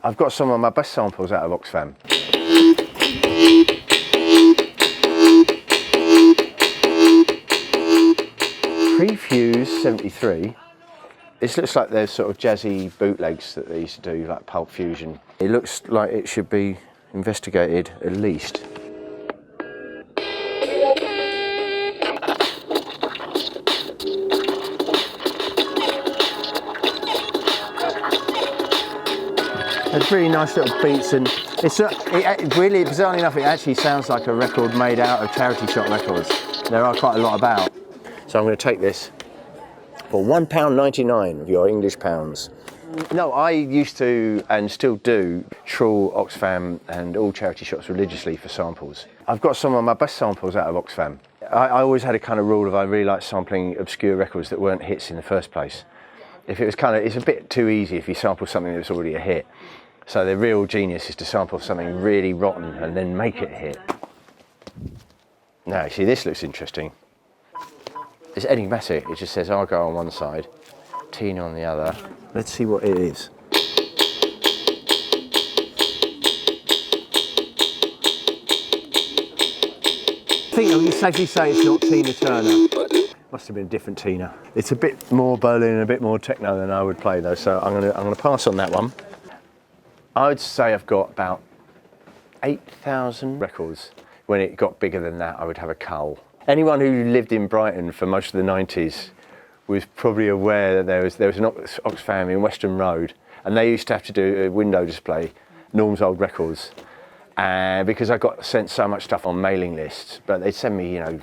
I've got some of my best samples out of Oxfam. Pre-Fuse 73. This looks like they're sort of jazzy bootlegs that they used to do, like Pulp Fusion. It looks like it should be investigated at least. There's really nice little beats, and it's really bizarrely enough, it actually sounds like a record made out of charity shop records. There are quite a lot about. So I'm going to take this for £1.99 of your English pounds. No, I used to, and still do, trawl Oxfam and all charity shops religiously for samples. I've got some of my best samples out of Oxfam. I always had a kind of rule of I really like sampling obscure records that weren't hits in the first place. If it was it's a bit too easy if you sample something that's already a hit. So the real genius is to sample something really rotten and then make it a hit. Now, see, this looks interesting. It's enigmatic. It just says Argo on one side, Tina on the other. Let's see what it is. I think I can safely say it's not Tina Turner. Must have been a different Tina. It's a bit more Berlin and a bit more techno than I would play though, so I'm gonna pass on that one. I would say I've got about 8,000 records. When it got bigger than that, I would have a cull. Anyone who lived in Brighton for most of the 90s was probably aware that there was an Oxfam in Western Road, and they used to have to do a window display, Norm's old records, because I got sent so much stuff on mailing lists, but they'd send me, you know,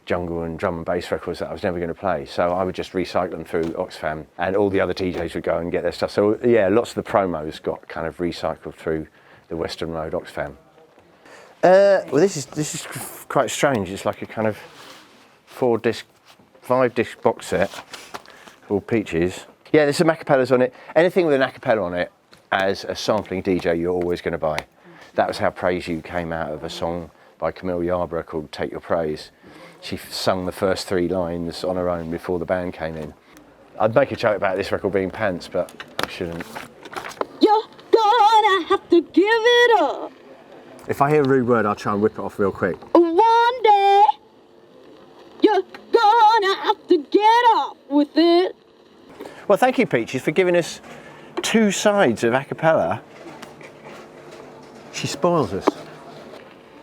jungle and drum and bass records that I was never going to play, so I would just recycle them through Oxfam, and all the other DJs would go and get their stuff. So yeah, lots of the promos got kind of recycled through the Western Road Oxfam. Well, this is quite strange. It's like a kind of 5-disc box set called Peaches. Yeah, there's some acapellas on it. Anything with an acapella on it, as a sampling DJ, you're always going to buy. That was how Praise You came out of a song by Camille Yarbrough called Take Your Praise. She sung the first 3 lines on her own before the band came in. I'd make a joke about this record being pants, but I shouldn't. You're gonna have to give it up. If I hear a rude word, I'll try and whip it off real quick. One day, you're gonna have to get up with it. Well, thank you, Peaches, for giving us 2 sides of acapella. She spoils us.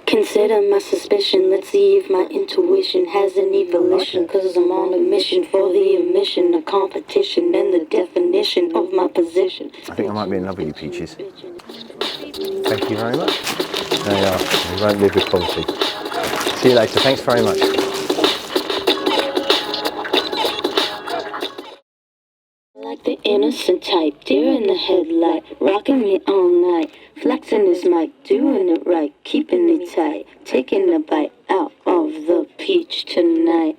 Consider my suspicion, let's see if my intuition has any volition. Cause I'm on a mission for the admission of competition and the definition of my position. I think I might be in love with you, Peaches. Thank you very much. There you are. We won't live with poverty. See you later. Thanks very much. Like the innocent type, deer in the headlight, rocking me all night, flexing his mic, doing it right, keeping it tight, taking a bite out of the peach tonight.